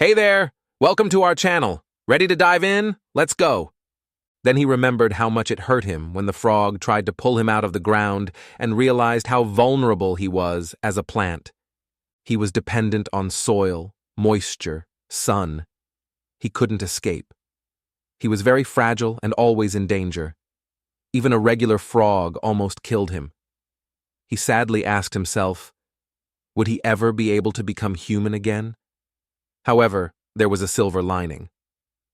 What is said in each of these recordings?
Hey there! Welcome to our channel. Ready to dive in? Let's go! Then he remembered how much it hurt him when the frog tried to pull him out of the ground and realized how vulnerable he was as a plant. He was dependent on soil, moisture, sun. He couldn't escape. He was very fragile and always in danger. Even a regular frog almost killed him. He sadly asked himself, would he ever be able to become human again? However, there was a silver lining.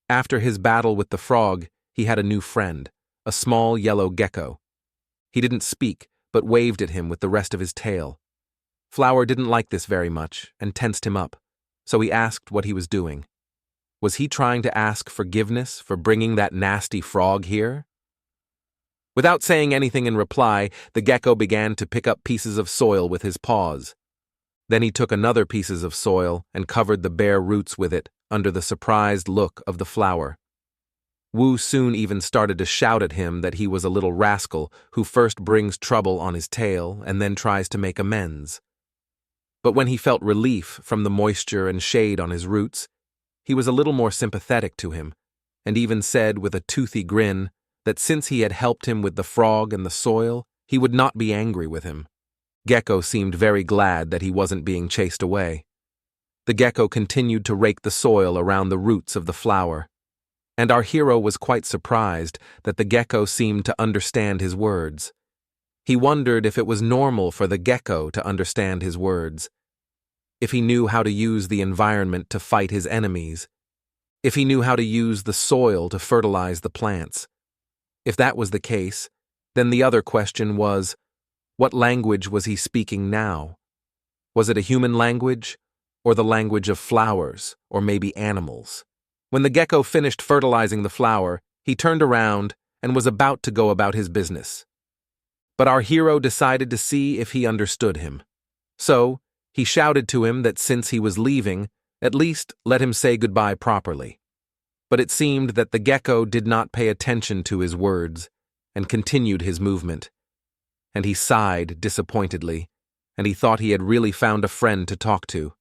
After his battle with the frog, he had a new friend, a small yellow gecko. He didn't speak, but waved at him with the rest of his tail. Flower didn't like this very much and tensed him up, so he asked what he was doing. Was he trying to ask forgiveness for bringing that nasty frog here? Without saying anything in reply, the gecko began to pick up pieces of soil with his paws. Then he took another pieces of soil and covered the bare roots with it under the surprised look of the flower. Wu soon even started to shout at him that he was a little rascal who first brings trouble on his tail and then tries to make amends. But when he felt relief from the moisture and shade on his roots, he was a little more sympathetic to him, and even said with a toothy grin that since he had helped him with the frog and the soil, he would not be angry with him. Gecko seemed very glad that he wasn't being chased away. The gecko continued to rake the soil around the roots of the flower, and our hero was quite surprised that the gecko seemed to understand his words. He wondered if it was normal for the gecko to understand his words, if he knew how to use the environment to fight his enemies, if he knew how to use the soil to fertilize the plants. If that was the case, then the other question was, what language was he speaking now? Was it a human language, or the language of flowers, or maybe animals? When the gecko finished fertilizing the flower, he turned around and was about to go about his business. But our hero decided to see if he understood him. So, he shouted to him that since he was leaving, at least let him say goodbye properly. But it seemed that the gecko did not pay attention to his words and continued his movement. And he sighed disappointedly, and he thought he had really found a friend to talk to.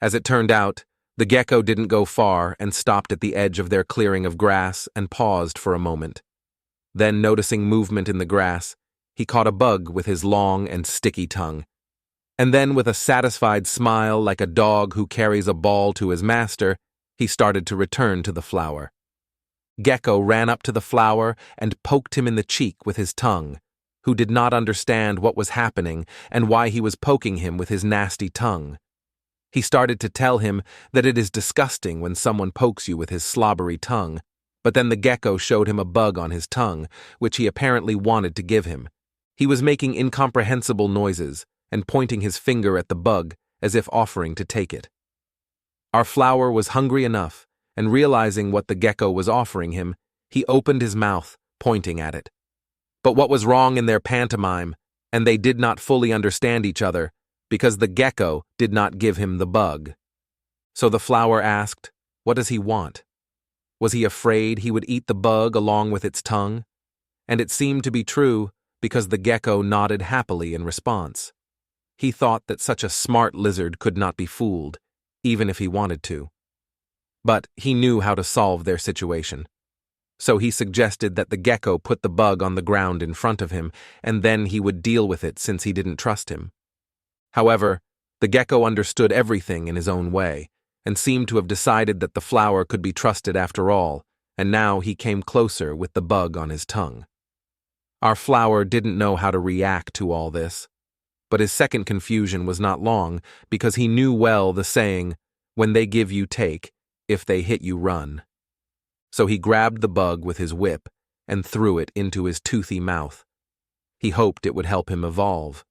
As it turned out, the gecko didn't go far and stopped at the edge of their clearing of grass and paused for a moment. Then, noticing movement in the grass, he caught a bug with his long and sticky tongue. And then, with a satisfied smile like a dog who carries a ball to his master, he started to return to the flower. Gecko ran up to the flower and poked him in the cheek with his tongue, who did not understand what was happening and why he was poking him with his nasty tongue. He started to tell him that it is disgusting when someone pokes you with his slobbery tongue, but then the gecko showed him a bug on his tongue, which he apparently wanted to give him. He was making incomprehensible noises and pointing his finger at the bug as if offering to take it. Our flower was hungry enough, and realizing what the gecko was offering him, he opened his mouth, pointing at it. But what was wrong in their pantomime, and they did not fully understand each other, because the gecko did not give him the bug. So the flower asked, what does he want? Was he afraid he would eat the bug along with its tongue? And it seemed to be true, because the gecko nodded happily in response. He thought that such a smart lizard could not be fooled, even if he wanted to. But he knew how to solve their situation. So he suggested that the gecko put the bug on the ground in front of him, and then he would deal with it since he didn't trust him. However, the gecko understood everything in his own way, and seemed to have decided that the flower could be trusted after all, and now he came closer with the bug on his tongue. Our flower didn't know how to react to all this, but his second confusion was not long, because he knew well the saying, when they give you take, if they hit you run. So he grabbed the bug with his whip and threw it into his toothy mouth. He hoped it would help him evolve.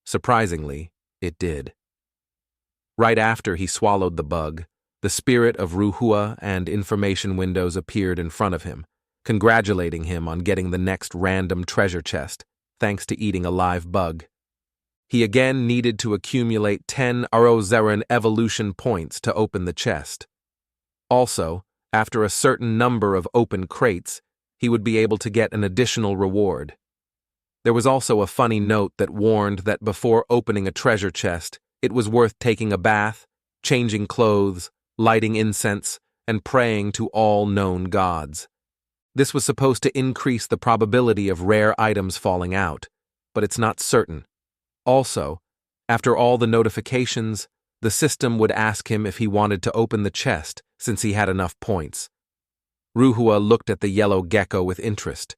Surprisingly, it did. Right after he swallowed the bug, the spirit of Ruhua and information windows appeared in front of him, congratulating him on getting the next random treasure chest, thanks to eating a live bug. He again needed to accumulate 10 Arozeran evolution points to open the chest. Also, after a certain number of open crates, he would be able to get an additional reward. There was also a funny note that warned that before opening a treasure chest, it was worth taking a bath, changing clothes, lighting incense and praying to all known gods. This was supposed to increase the probability of rare items falling out, but it's not certain. Also, after all the notifications, the system would ask him if he wanted to open the chest since he had enough points. Ruhua looked at the yellow gecko with interest.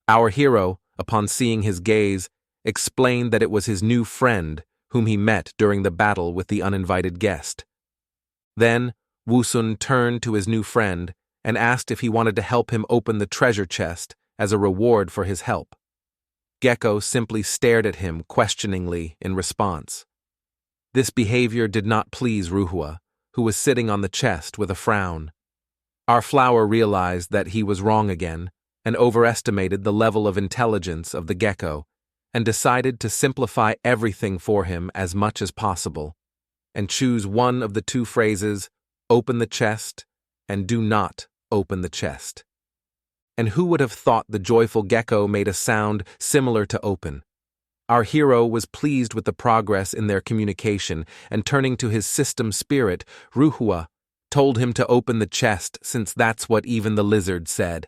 Our hero, upon seeing his gaze, explained that it was his new friend whom he met during the battle with the uninvited guest. Then, Woosun turned to his new friend and asked if he wanted to help him open the treasure chest as a reward for his help. Gecko simply stared at him questioningly in response. This behavior did not please Ruhua, who was sitting on the chest with a frown. Our flower realized that he was wrong again and overestimated the level of intelligence of the gecko and decided to simplify everything for him as much as possible and choose one of the two phrases, open the chest and do not open the chest. And who would have thought the joyful gecko made a sound similar to open? Our hero was pleased with the progress in their communication, and turning to his system spirit, Ruhua, told him to open the chest since that's what even the lizard said.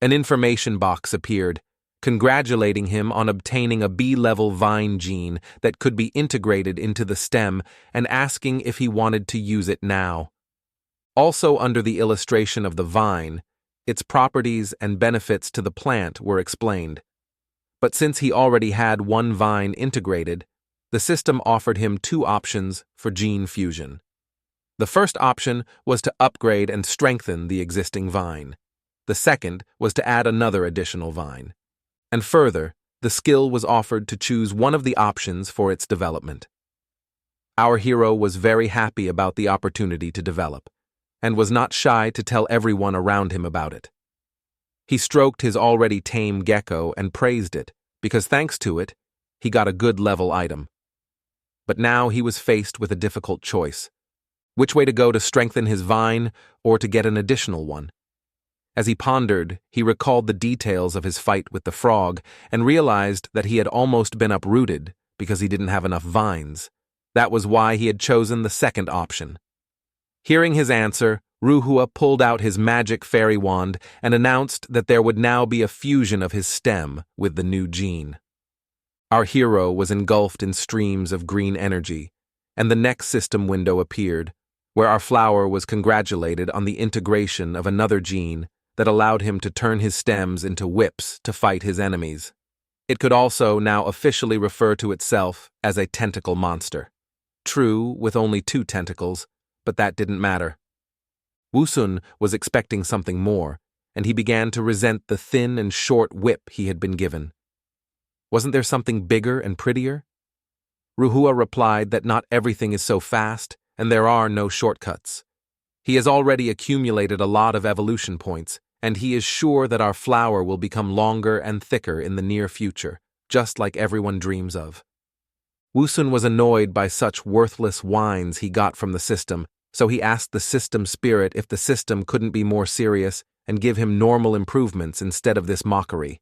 An information box appeared, congratulating him on obtaining a B-level vine gene that could be integrated into the stem and asking if he wanted to use it now. Also under the illustration of the vine, its properties and benefits to the plant were explained. But since he already had one vine integrated, the system offered him two options for gene fusion. The first option was to upgrade and strengthen the existing vine. The second was to add another additional vine. And further, the skill was offered to choose one of the options for its development. Our hero was very happy about the opportunity to develop, and was not shy to tell everyone around him about it. He stroked his already tame gecko and praised it, because thanks to it, he got a good level item. But now he was faced with a difficult choice. Which way to go to strengthen his vine or to get an additional one? As he pondered, he recalled the details of his fight with the frog and realized that he had almost been uprooted because he didn't have enough vines. That was why he had chosen the second option. Hearing his answer, Ruhua pulled out his magic fairy wand and announced that there would now be a fusion of his stem with the new gene. Our hero was engulfed in streams of green energy, and the next system window appeared, where our flower was congratulated on the integration of another gene that allowed him to turn his stems into whips to fight his enemies. It could also now officially refer to itself as a tentacle monster. True, with only 2 tentacles, but that didn't matter. Woosun was expecting something more, and he began to resent the thin and short whip he had been given. Wasn't there something bigger and prettier? Ruhua replied that not everything is so fast, and there are no shortcuts. He has already accumulated a lot of evolution points, and he is sure that our flower will become longer and thicker in the near future, just like everyone dreams of. Woosun was annoyed by such worthless whines he got from the system, so he asked the system spirit if the system couldn't be more serious and give him normal improvements instead of this mockery.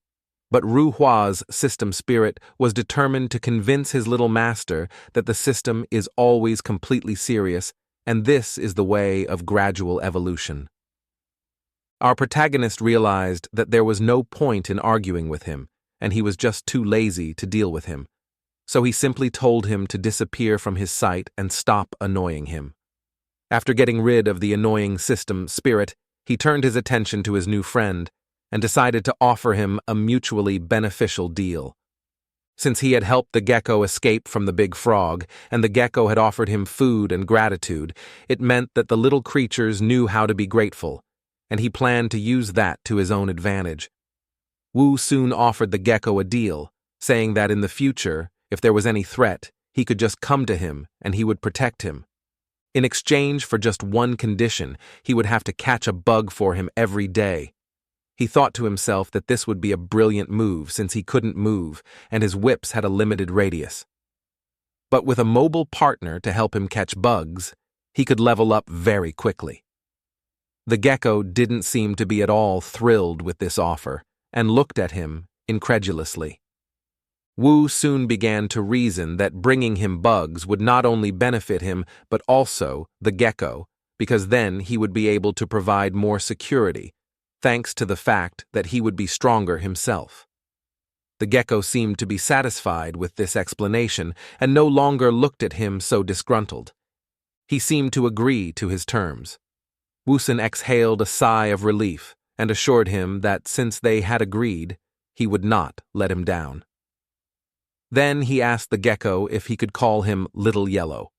But Ruhua's system spirit was determined to convince his little master that the system is always completely serious, and this is the way of gradual evolution. Our protagonist realized that there was no point in arguing with him, and he was just too lazy to deal with him. So he simply told him to disappear from his sight and stop annoying him. After getting rid of the annoying system spirit, he turned his attention to his new friend and decided to offer him a mutually beneficial deal. Since he had helped the gecko escape from the big frog, and the gecko had offered him food and gratitude, it meant that the little creatures knew how to be grateful, and he planned to use that to his own advantage. Wu soon offered the gecko a deal, saying that in the future, if there was any threat, he could just come to him and he would protect him. In exchange for just one condition, he would have to catch a bug for him every day. He thought to himself that this would be a brilliant move since he couldn't move and his whips had a limited radius. But with a mobile partner to help him catch bugs, he could level up very quickly. The gecko didn't seem to be at all thrilled with this offer and looked at him incredulously. Wu soon began to reason that bringing him bugs would not only benefit him, but also the gecko, because then he would be able to provide more security, thanks to the fact that he would be stronger himself. The gecko seemed to be satisfied with this explanation and no longer looked at him so disgruntled. He seemed to agree to his terms. Woosun exhaled a sigh of relief and assured him that since they had agreed, he would not let him down. Then he asked the gecko if he could call him Little Yellow.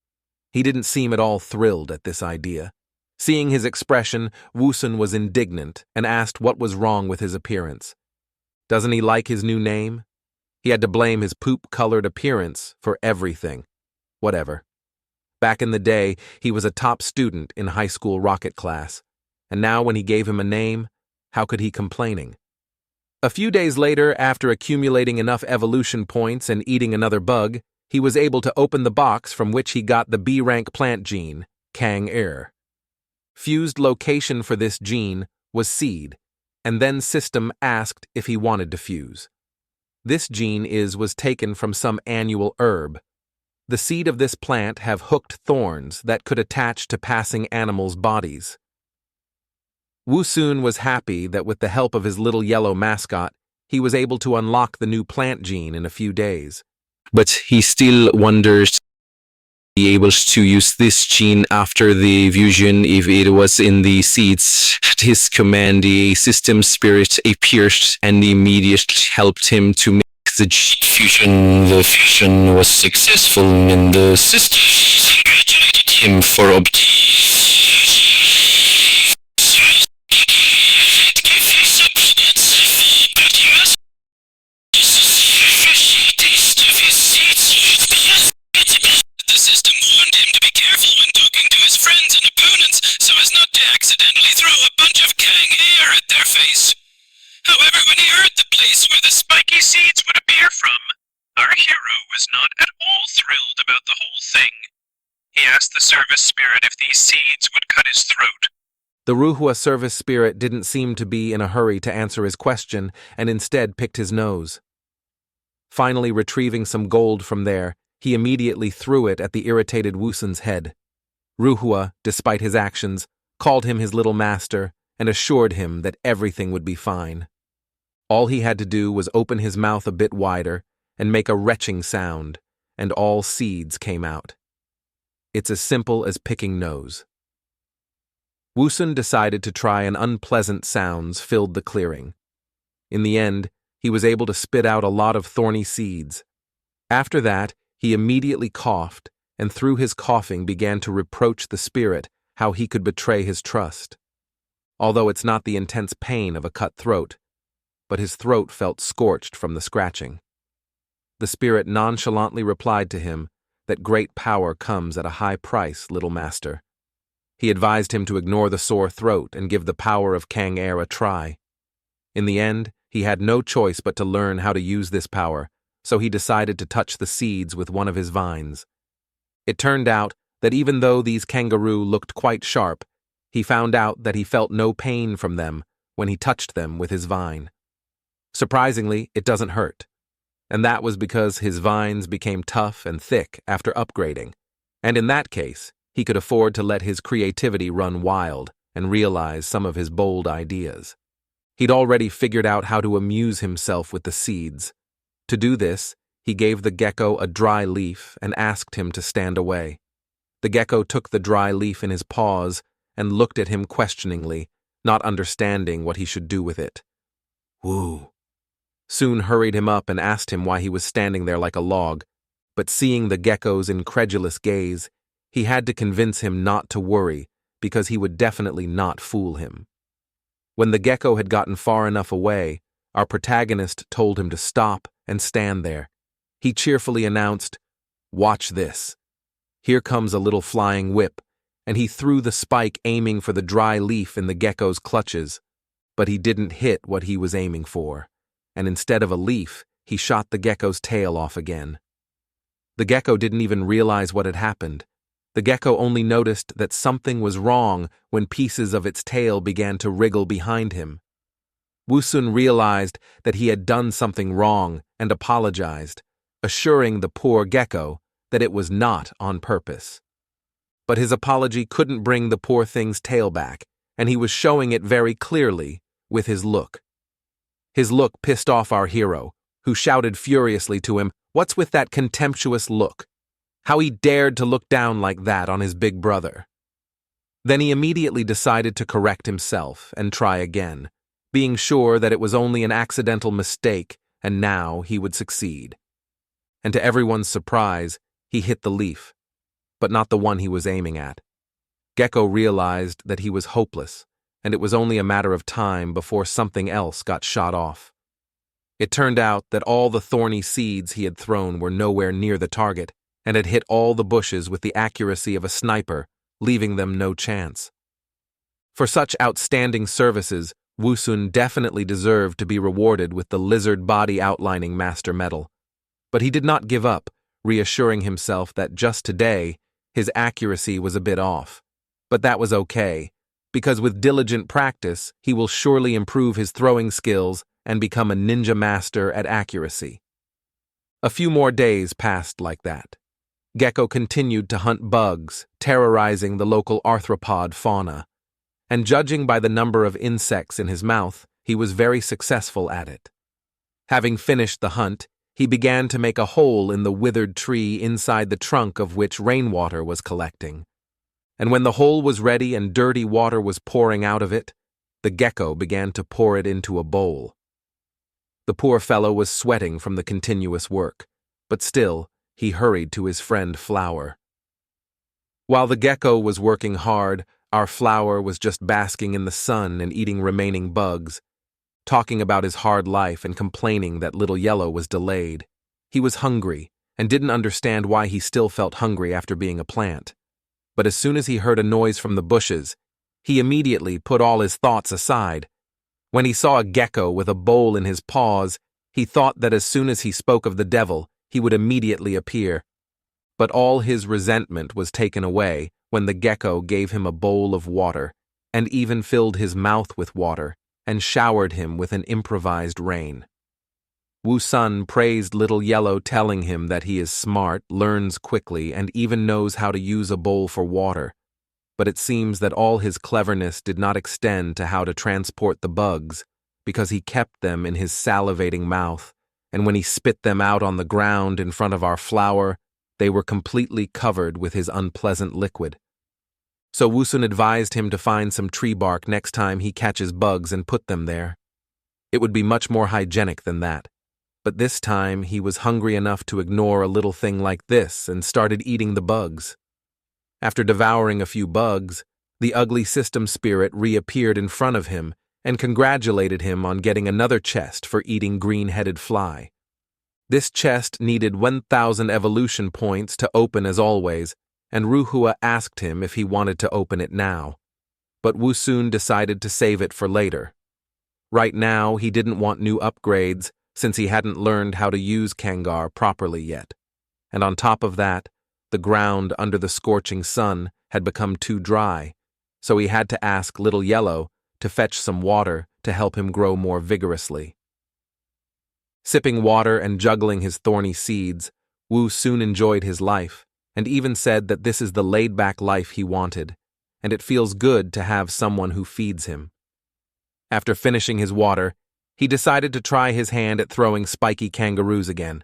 He didn't seem at all thrilled at this idea. Seeing his expression, Woosun was indignant and asked what was wrong with his appearance. Doesn't he like his new name? He had to blame his poop-colored appearance for everything. Whatever. Back in the day, he was a top student in high school rocket class, and now when he gave him a name, how could he complaining? A few days later, after accumulating enough evolution points and eating another bug, he was able to open the box from which he got the B-rank plant gene, Kang-er. Fused location for this gene was seed, and then system asked if he wanted to fuse. This gene was taken from some annual herb. The seed of this plant have hooked thorns that could attach to passing animals' bodies. Woosun was happy that with the help of his little yellow mascot, he was able to unlock the new plant gene in a few days. But he still wonders be able to use this gene after the fusion if it was in the seeds. At his command, the system spirit appeared and immediately helped him to make the gene fusion. The fusion was successful and the system congratulated him for obtaining service spirit if these seeds would cut his throat. The Ruhua service spirit didn't seem to be in a hurry to answer his question and instead picked his nose. Finally retrieving some gold from there, he immediately threw it at the irritated Woosun's head. Ruhua, despite his actions, called him his little master and assured him that everything would be fine. All he had to do was open his mouth a bit wider and make a retching sound, and all seeds came out. It's as simple as picking nose. Woosun decided to try an unpleasant sounds filled the clearing. In the end, he was able to spit out a lot of thorny seeds. After that, he immediately coughed, and through his coughing began to reproach the spirit how he could betray his trust. Although it's not the intense pain of a cut throat, but his throat felt scorched from the scratching. The spirit nonchalantly replied to him that great power comes at a high price, little master. He advised him to ignore the sore throat and give the power of Kang-er a try. In the end, he had no choice but to learn how to use this power, so he decided to touch the seeds with one of his vines. It turned out that even though these kangaroo looked quite sharp, he found out that he felt no pain from them when he touched them with his vine. Surprisingly, it doesn't hurt. And that was because his vines became tough and thick after upgrading, and in that case, he could afford to let his creativity run wild and realize some of his bold ideas. He'd already figured out how to amuse himself with the seeds. To do this, he gave the gecko a dry leaf and asked him to stand away. The gecko took the dry leaf in his paws and looked at him questioningly, not understanding what he should do with it. Woo! Soon hurried him up and asked him why he was standing there like a log, but seeing the gecko's incredulous gaze, he had to convince him not to worry because he would definitely not fool him. When the gecko had gotten far enough away, our protagonist told him to stop and stand there. He cheerfully announced, "Watch this." Here comes a little flying whip, and he threw the spike aiming for the dry leaf in the gecko's clutches, but he didn't hit what he was aiming for, and instead of a leaf, he shot the gecko's tail off again. The gecko didn't even realize what had happened. The gecko only noticed that something was wrong when pieces of its tail began to wriggle behind him. Woosun realized that he had done something wrong and apologized, assuring the poor gecko that it was not on purpose. But his apology couldn't bring the poor thing's tail back, and he was showing it very clearly with his look. His look pissed off our hero, who shouted furiously to him, "What's with that contemptuous look? How he dared to look down like that on his big brother." Then he immediately decided to correct himself and try again, being sure that it was only an accidental mistake and now he would succeed. And to everyone's surprise, he hit the leaf, but not the one he was aiming at. Gecko realized that he was hopeless, and it was only a matter of time before something else got shot off. It turned out that all the thorny seeds he had thrown were nowhere near the target, and had hit all the bushes with the accuracy of a sniper, leaving them no chance. For such outstanding services, Woosun definitely deserved to be rewarded with the lizard body outlining master medal. But he did not give up, reassuring himself that just today, his accuracy was a bit off. But that was okay, because with diligent practice, he will surely improve his throwing skills and become a ninja master at accuracy. A few more days passed like that. Gecko continued to hunt bugs, terrorizing the local arthropod fauna. And judging by the number of insects in his mouth, he was very successful at it. Having finished the hunt, he began to make a hole in the withered tree inside the trunk of which rainwater was collecting. And when the hole was ready and dirty water was pouring out of it, the gecko began to pour it into a bowl. The poor fellow was sweating from the continuous work, but still, he hurried to his friend Flower. While the gecko was working hard, our Flower was just basking in the sun and eating remaining bugs, talking about his hard life and complaining that Little Yellow was delayed. He was hungry and didn't understand why he still felt hungry after being a plant. But as soon as he heard a noise from the bushes, he immediately put all his thoughts aside. When he saw a gecko with a bowl in his paws, he thought that as soon as he spoke of the devil, he would immediately appear. But all his resentment was taken away when the gecko gave him a bowl of water, and even filled his mouth with water, and showered him with an improvised rain. Woosun praised Little Yellow, telling him that he is smart, learns quickly, and even knows how to use a bowl for water. But it seems that all his cleverness did not extend to how to transport the bugs, because he kept them in his salivating mouth, and when he spit them out on the ground in front of our Flower, they were completely covered with his unpleasant liquid. So Woosun advised him to find some tree bark next time he catches bugs and put them there. It would be much more hygienic than that. But this time he was hungry enough to ignore a little thing like this and started eating the bugs. After devouring a few bugs, the ugly system spirit reappeared in front of him and congratulated him on getting another chest for eating green-headed fly. This chest needed 1,000 evolution points to open as always, and Ruhua asked him if he wanted to open it now. But Woosun decided to save it for later. Right now, he didn't want new upgrades since he hadn't learned how to use Kangar properly yet. And on top of that, the ground under the scorching sun had become too dry, so he had to ask Little Yellow to fetch some water to help him grow more vigorously. Sipping water and juggling his thorny seeds, Wu soon enjoyed his life, and even said that this is the laid-back life he wanted, and it feels good to have someone who feeds him. After finishing his water, he decided to try his hand at throwing spiky kangaroos again,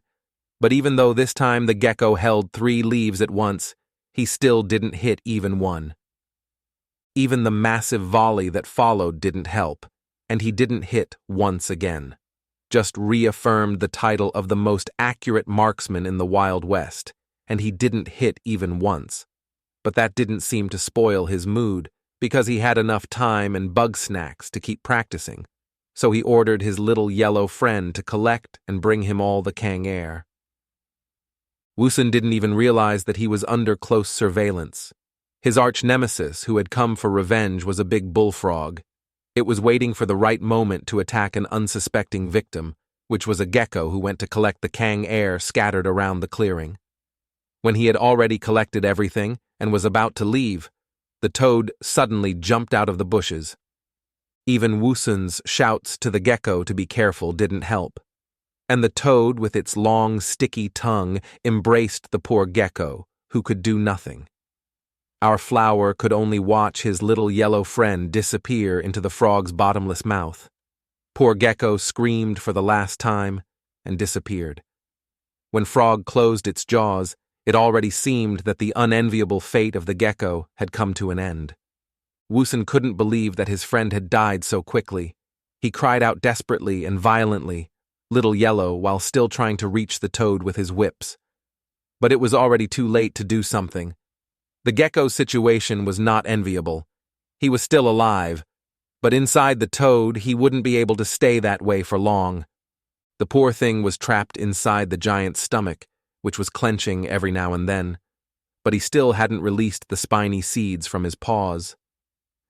but even though this time the gecko held 3 leaves at once, he still didn't hit even one. Even the massive volley that followed didn't help, and he didn't hit once again. Just reaffirmed the title of the most accurate marksman in the Wild West, and he didn't hit even once. But that didn't seem to spoil his mood, because he had enough time and bug snacks to keep practicing, so he ordered his Little Yellow friend to collect and bring him all the Kang-air. Woosun didn't even realize that he was under close surveillance. His arch-nemesis, who had come for revenge, was a big bullfrog. It was waiting for the right moment to attack an unsuspecting victim, which was a gecko who went to collect the Kang-air scattered around the clearing. When he had already collected everything and was about to leave, the toad suddenly jumped out of the bushes. Even Woosun's shouts to the gecko to be careful didn't help. And the toad, with its long, sticky tongue, embraced the poor gecko, who could do nothing. Our flower could only watch his little yellow friend disappear into the frog's bottomless mouth. Poor gecko screamed for the last time and disappeared. When Frog closed its jaws, it already seemed that the unenviable fate of the gecko had come to an end. Wooson couldn't believe that his friend had died so quickly. He cried out desperately and violently, Little Yellow, while still trying to reach the toad with his whips. But it was already too late to do something. The gecko's situation was not enviable. He was still alive, but inside the toad he wouldn't be able to stay that way for long. The poor thing was trapped inside the giant's stomach, which was clenching every now and then, but he still hadn't released the spiny seeds from his paws,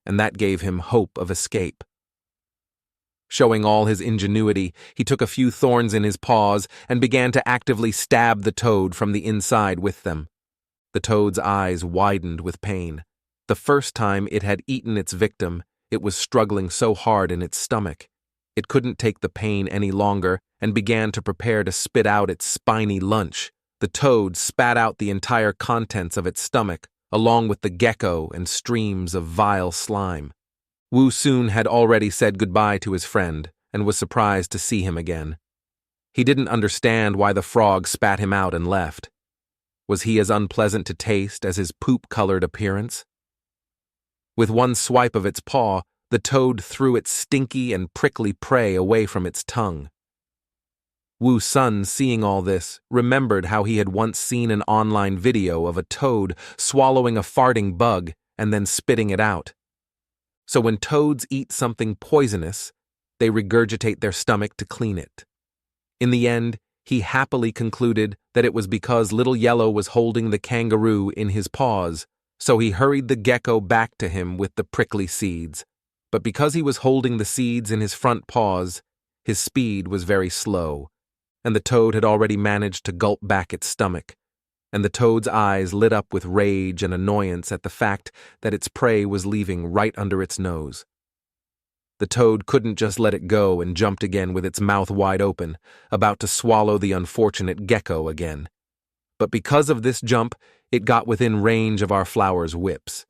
and that gave him hope of escape. Showing all his ingenuity, he took a few thorns in his paws and began to actively stab the toad from the inside with them. The toad's eyes widened with pain. The first time it had eaten its victim, it was struggling so hard in its stomach. It couldn't take the pain any longer and began to prepare to spit out its spiny lunch. The toad spat out the entire contents of its stomach, along with the gecko and streams of vile slime. Wu Sun had already said goodbye to his friend and was surprised to see him again. He didn't understand why the frog spat him out and left. Was he as unpleasant to taste as his poop-colored appearance? With one swipe of its paw, the toad threw its stinky and prickly prey away from its tongue. Wu Sun, seeing all this, remembered how he had once seen an online video of a toad swallowing a farting bug and then spitting it out. So when toads eat something poisonous, they regurgitate their stomach to clean it. In the end, he happily concluded that it was because Little Yellow was holding the kangaroo in his paws, so he hurried the gecko back to him with the prickly seeds. But because he was holding the seeds in his front paws, his speed was very slow, and the toad had already managed to gulp back its stomach, and the toad's eyes lit up with rage and annoyance at the fact that its prey was leaving right under its nose. The toad couldn't just let it go and jumped again with its mouth wide open, about to swallow the unfortunate gecko again. But because of this jump, it got within range of our flower's whips,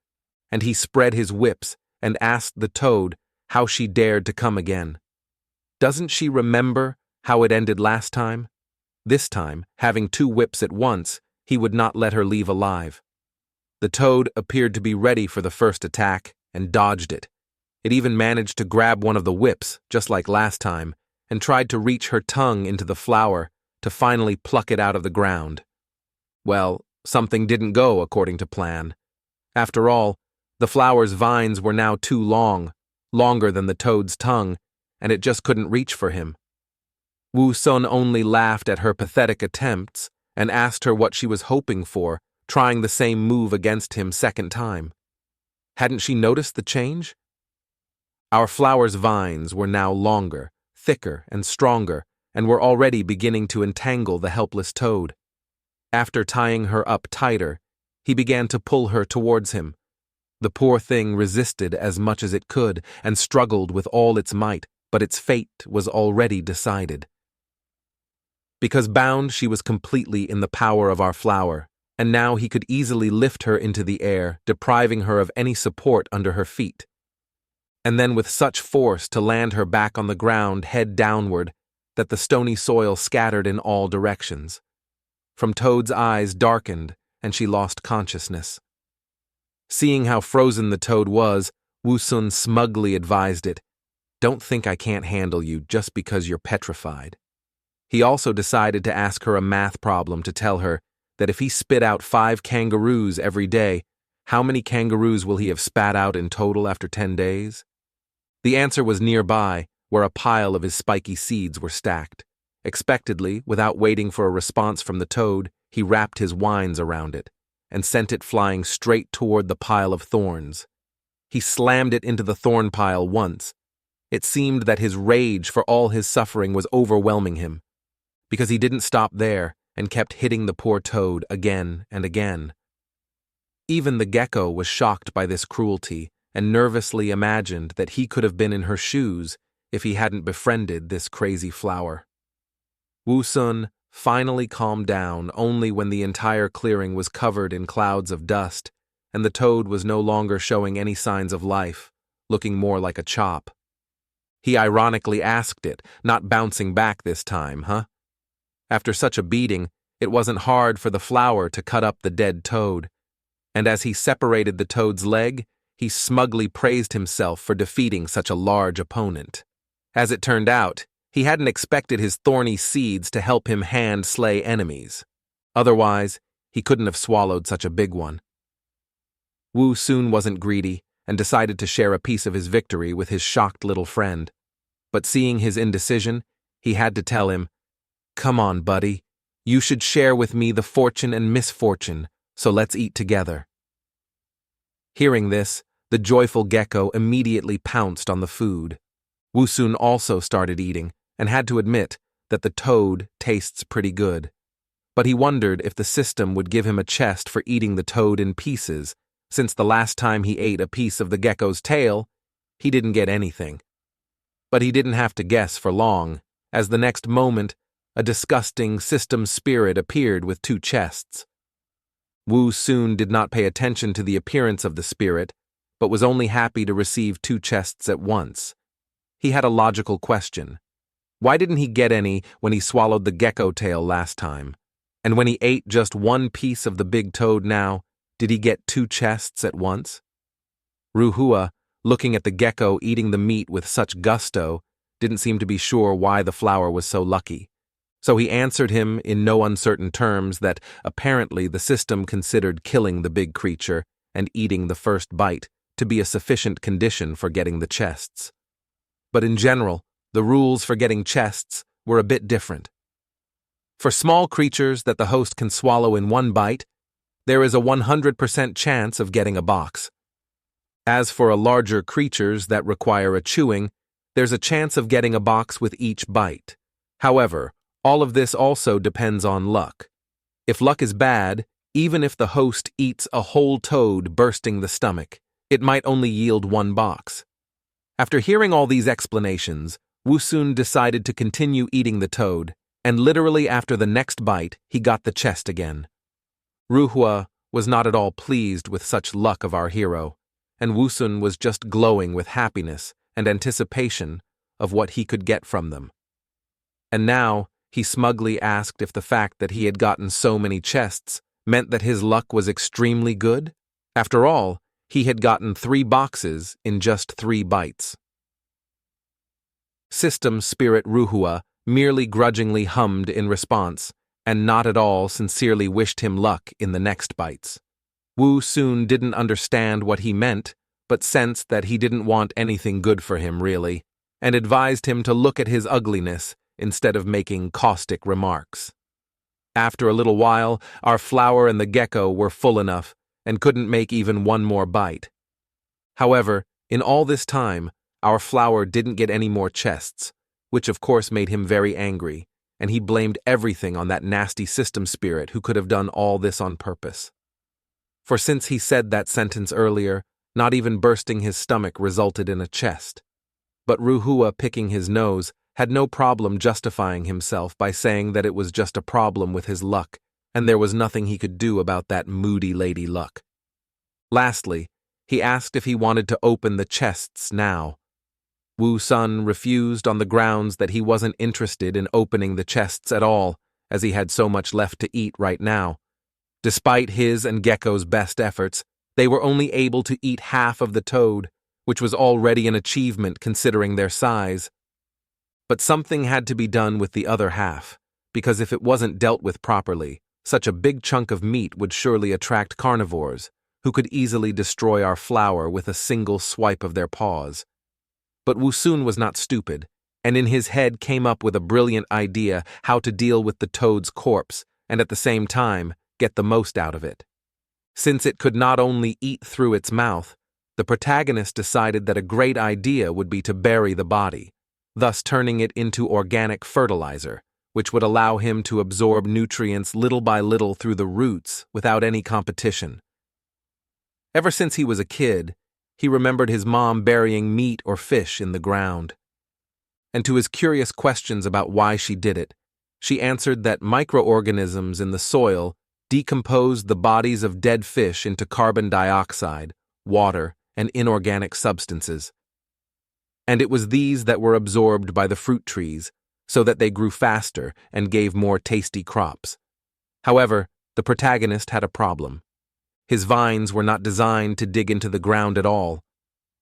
and he spread his whips and asked the toad how she dared to come again. Doesn't she remember how it ended last time? This time, having two whips at once, he would not let her leave alive. The toad appeared to be ready for the first attack and dodged it. It even managed to grab one of the whips, just like last time, and tried to reach her tongue into the flower to finally pluck it out of the ground. Well, something didn't go according to plan. After all, the flower's vines were now too long, longer than the toad's tongue, and it just couldn't reach for him. Wu Sun only laughed at her pathetic attempts and asked her what she was hoping for, trying the same move against him second time. Hadn't she noticed the change? Our flower's vines were now longer, thicker, and stronger, and were already beginning to entangle the helpless toad. After tying her up tighter, he began to pull her towards him. The poor thing resisted as much as it could and struggled with all its might, but its fate was already decided. Because bound, she was completely in the power of our flower, and now he could easily lift her into the air, depriving her of any support under her feet. And then with such force to land her back on the ground head downward that the stony soil scattered in all directions. From Toad's eyes darkened, and she lost consciousness. Seeing how frozen the toad was, Wu Sun smugly advised it, "Don't think I can't handle you just because you're petrified." He also decided to ask her a math problem to tell her that if he spit out 5 kangaroos every day, how many kangaroos will he have spat out in total after 10 days? The answer was nearby, where a pile of his spiky seeds were stacked. Expectedly, without waiting for a response from the toad, he wrapped his wines around it and sent it flying straight toward the pile of thorns. He slammed it into the thorn pile once. It seemed that his rage for all his suffering was overwhelming him, because he didn't stop there and kept hitting the poor toad again and again. Even the gecko was shocked by this cruelty and nervously imagined that he could have been in her shoes if he hadn't befriended this crazy flower. Wu Sun finally calmed down only when the entire clearing was covered in clouds of dust, and the toad was no longer showing any signs of life, looking more like a chop. He ironically asked it, not bouncing back this time, huh? After such a beating, it wasn't hard for the flower to cut up the dead toad, and as he separated the toad's leg, he smugly praised himself for defeating such a large opponent. As it turned out, he hadn't expected his thorny seeds to help him hand-slay enemies. Otherwise, he couldn't have swallowed such a big one. Wu soon wasn't greedy and decided to share a piece of his victory with his shocked little friend. But seeing his indecision, he had to tell him, "Come on, buddy. You should share with me the fortune and misfortune, so let's eat together." Hearing this, the joyful gecko immediately pounced on the food. Wu Sun also started eating, and had to admit that the toad tastes pretty good. But he wondered if the system would give him a chest for eating the toad in pieces, since the last time he ate a piece of the gecko's tail, he didn't get anything. But he didn't have to guess for long, as the next moment, a disgusting system spirit appeared with 2 chests. Wu Sun did not pay attention to the appearance of the spirit, but was only happy to receive 2 chests at once. He had a logical question. Why didn't he get any when he swallowed the gecko tail last time? And when he ate just 1 piece of the big toad now, did he get 2 chests at once? Ruhua, looking at the gecko eating the meat with such gusto, didn't seem to be sure why the flower was so lucky. So he answered him in no uncertain terms that apparently the system considered killing the big creature and eating the first bite to be a sufficient condition for getting the chests. But in general, the rules for getting chests were a bit different. For small creatures that the host can swallow in 1 bite, there is a 100% chance of getting a box. As for larger creatures that require a chewing, there's a chance of getting a box with each bite. However, all of this also depends on luck. If luck is bad, even if the host eats a whole toad bursting the stomach, it might only yield 1 box. After hearing all these explanations, Wu Sun decided to continue eating the toad, and literally after the next bite, he got the chest again. Ruhua was not at all pleased with such luck of our hero, and Wu Sun was just glowing with happiness and anticipation of what he could get from them. And now, he smugly asked if the fact that he had gotten so many chests meant that his luck was extremely good? After all, he had gotten 3 boxes in just 3 bites. System Spirit Ruhua merely grudgingly hummed in response, and not at all sincerely wished him luck in the next bites. Wu Sun didn't understand what he meant, but sensed that he didn't want anything good for him, really, and advised him to look at his ugliness instead of making caustic remarks. After a little while, our flower and the gecko were full enough and couldn't make even 1 more bite. However, in all this time, our flower didn't get any more chests, which of course made him very angry, and he blamed everything on that nasty system spirit who could have done all this on purpose. For since he said that sentence earlier, not even bursting his stomach resulted in a chest. But Ruhua, picking his nose, had no problem justifying himself by saying that it was just a problem with his luck, and there was nothing he could do about that moody lady luck. Lastly, he asked if he wanted to open the chests now. Wu Sun refused on the grounds that he wasn't interested in opening the chests at all, as he had so much left to eat right now. Despite his and Gecko's best efforts, they were only able to eat half of the toad, which was already an achievement considering their size. But something had to be done with the other half, because if it wasn't dealt with properly, such a big chunk of meat would surely attract carnivores, who could easily destroy our flower with a single swipe of their paws. But Wu Sun was not stupid, and in his head came up with a brilliant idea how to deal with the toad's corpse and at the same time get the most out of it. Since it could not only eat through its mouth, the protagonist decided that a great idea would be to bury the body, thus turning it into organic fertilizer, which would allow him to absorb nutrients little by little through the roots without any competition. Ever since he was a kid, he remembered his mom burying meat or fish in the ground. And to his curious questions about why she did it, She answered that microorganisms in the soil decomposed the bodies of dead fish into carbon dioxide, water, and inorganic substances. And it was these that were absorbed by the fruit trees, so that they grew faster and gave more tasty crops. However, the protagonist had a problem. His vines were not designed to dig into the ground at all.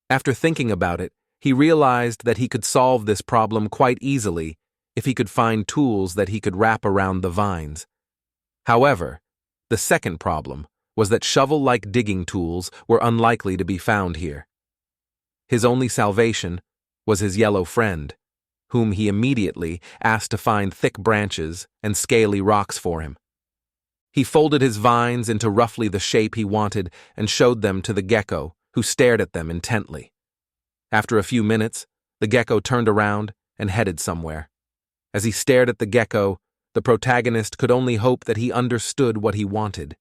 After thinking about it, he realized that he could solve this problem quite easily if he could find tools that he could wrap around the vines. However, the second problem was that shovel-like digging tools were unlikely to be found here. His only salvation was his yellow friend, whom he immediately asked to find thick branches and scaly rocks for him. He folded his vines into roughly the shape he wanted and showed them to the gecko, who stared at them intently. After a few minutes, the gecko turned around and headed somewhere. As he stared at the gecko, the protagonist could only hope that he understood what he wanted.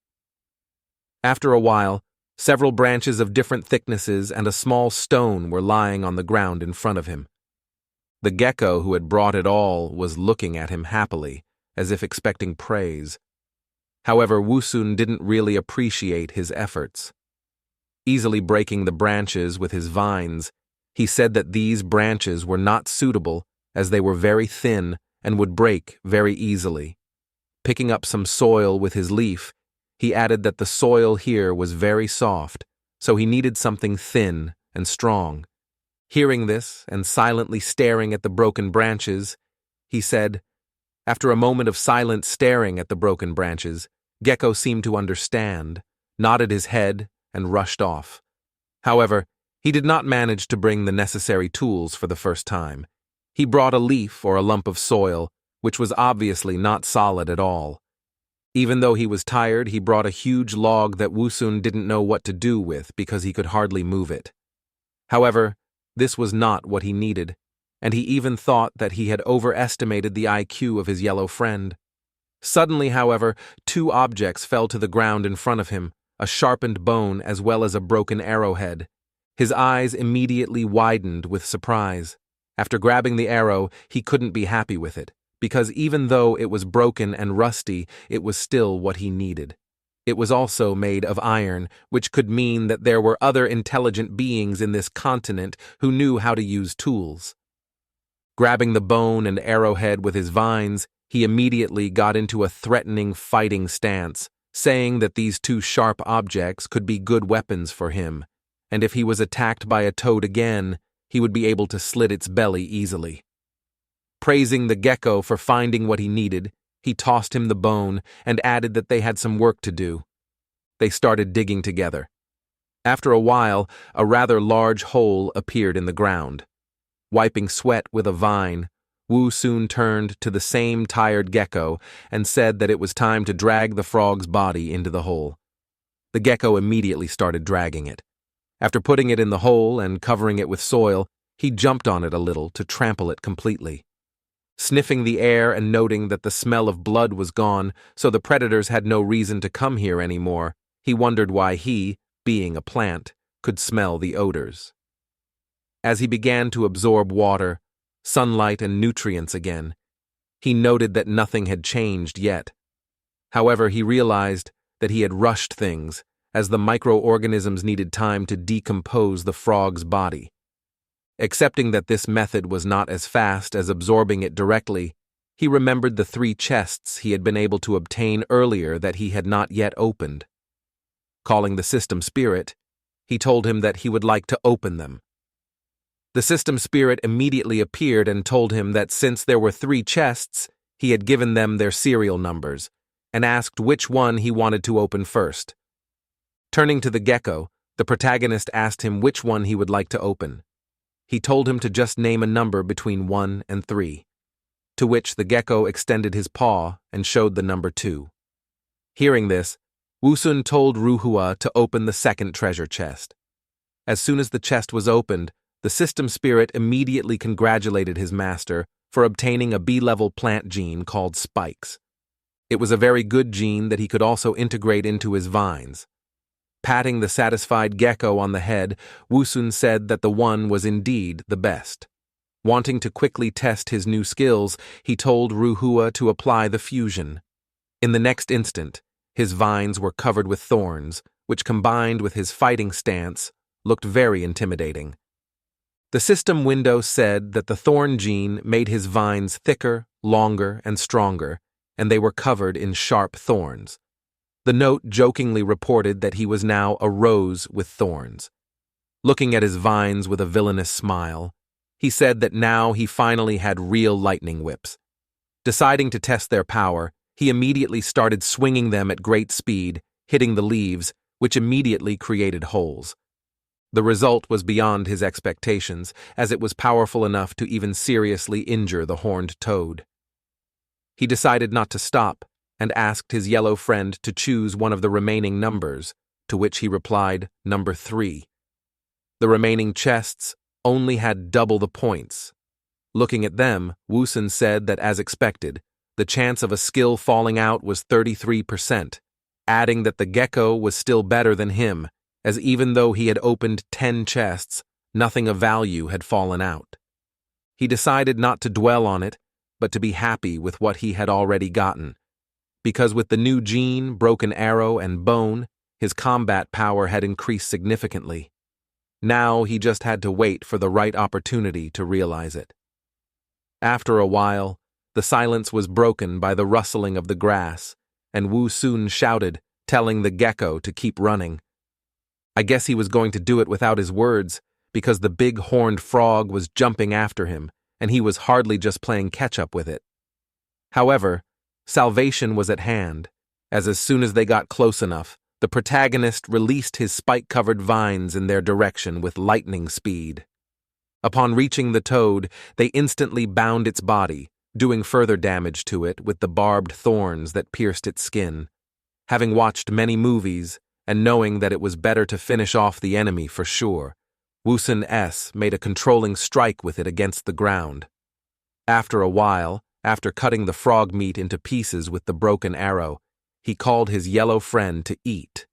After a while, several branches of different thicknesses and a small stone were lying on the ground in front of him. The gecko who had brought it all was looking at him happily, as if expecting praise. However, Woosun didn't really appreciate his efforts. Easily breaking the branches with his vines, he said that these branches were not suitable as they were very thin and would break very easily. Picking up some soil with his leaf, he added that the soil here was very soft, so he needed something thin and strong. Hearing this and silently staring at the broken branches, he said, after a moment of silent staring at the broken branches, Gecko seemed to understand, nodded his head, and rushed off. However, he did not manage to bring the necessary tools for the first time. He brought a leaf or a lump of soil, which was obviously not solid at all. Even though he was tired, he brought a huge log that Woosun didn't know what to do with because he could hardly move it. However, this was not what he needed, and he even thought that he had overestimated the IQ of his yellow friend. Suddenly, however, two objects fell to the ground in front of him, a sharpened bone as well as a broken arrowhead. His eyes immediately widened with surprise. After grabbing the arrow, he couldn't be happy with it, because even though it was broken and rusty, it was still what he needed. It was also made of iron, which could mean that there were other intelligent beings in this continent who knew how to use tools. Grabbing the bone and arrowhead with his vines, he immediately got into a threatening fighting stance, saying that these two sharp objects could be good weapons for him, and if he was attacked by a toad again, he would be able to slit its belly easily. Praising the gecko for finding what he needed, he tossed him the bone and added that they had some work to do. They started digging together. After a while, a rather large hole appeared in the ground. Wiping sweat with a vine, Wu soon turned to the same tired gecko and said that it was time to drag the frog's body into the hole. The gecko immediately started dragging it. After putting it in the hole and covering it with soil, he jumped on it a little to trample it completely. Sniffing the air and noting that the smell of blood was gone, so the predators had no reason to come here anymore, he wondered why he, being a plant, could smell the odors. As he began to absorb water, sunlight, and nutrients again, he noted that nothing had changed yet. However, he realized that he had rushed things, as the microorganisms needed time to decompose the frog's body. Accepting that this method was not as fast as absorbing it directly, he remembered the 3 chests he had been able to obtain earlier that he had not yet opened. Calling the system spirit, he told him that he would like to open them. The system spirit immediately appeared and told him that since there were 3 chests, he had given them their serial numbers, and asked which one he wanted to open first. Turning to the gecko, the protagonist asked him which one he would like to open. He told him to just name a number between 1 and 3, to which the gecko extended his paw and showed the number 2. Hearing this, Woosun told Ruhua to open the second treasure chest. As soon as the chest was opened, the system spirit immediately congratulated his master for obtaining a B-level plant gene called spikes. It was a very good gene that he could also integrate into his vines. Patting the satisfied gecko on the head, Woosun said that the one was indeed the best. Wanting to quickly test his new skills, he told Ruhua to apply the fusion. In the next instant, his vines were covered with thorns, which combined with his fighting stance, looked very intimidating. The system window said that the thorn gene made his vines thicker, longer, and stronger, and they were covered in sharp thorns. The note jokingly reported that he was now a rose with thorns. Looking at his vines with a villainous smile, he said that now he finally had real lightning whips. Deciding to test their power, he immediately started swinging them at great speed, hitting the leaves, which immediately created holes. The result was beyond his expectations, as it was powerful enough to even seriously injure the horned toad. He decided not to stop, and asked his yellow friend to choose one of the remaining numbers, to which he replied, number 3. The remaining chests only had double the points. Looking at them, Woosen said that, as expected, the chance of a skill falling out was 33%, adding that the gecko was still better than him, as even though he had opened 10 chests, nothing of value had fallen out. He decided not to dwell on it, but to be happy with what he had already gotten, because with the new gene, broken arrow, and bone, his combat power had increased significantly. Now he just had to wait for the right opportunity to realize it. After a while, the silence was broken by the rustling of the grass, and Wu Sun shouted, telling the gecko to keep running. I guess he was going to do it without his words, because the big horned frog was jumping after him, and he was hardly just playing catch-up with it. However, salvation was at hand, as soon as they got close enough, the protagonist released his spike-covered vines in their direction with lightning speed. Upon reaching the toad, they instantly bound its body, doing further damage to it with the barbed thorns that pierced its skin. Having watched many movies, and knowing that it was better to finish off the enemy for sure, Woosen S. made a controlling strike with it against the ground. After a while, after cutting the frog meat into pieces with the broken arrow, he called his yellow friend to eat.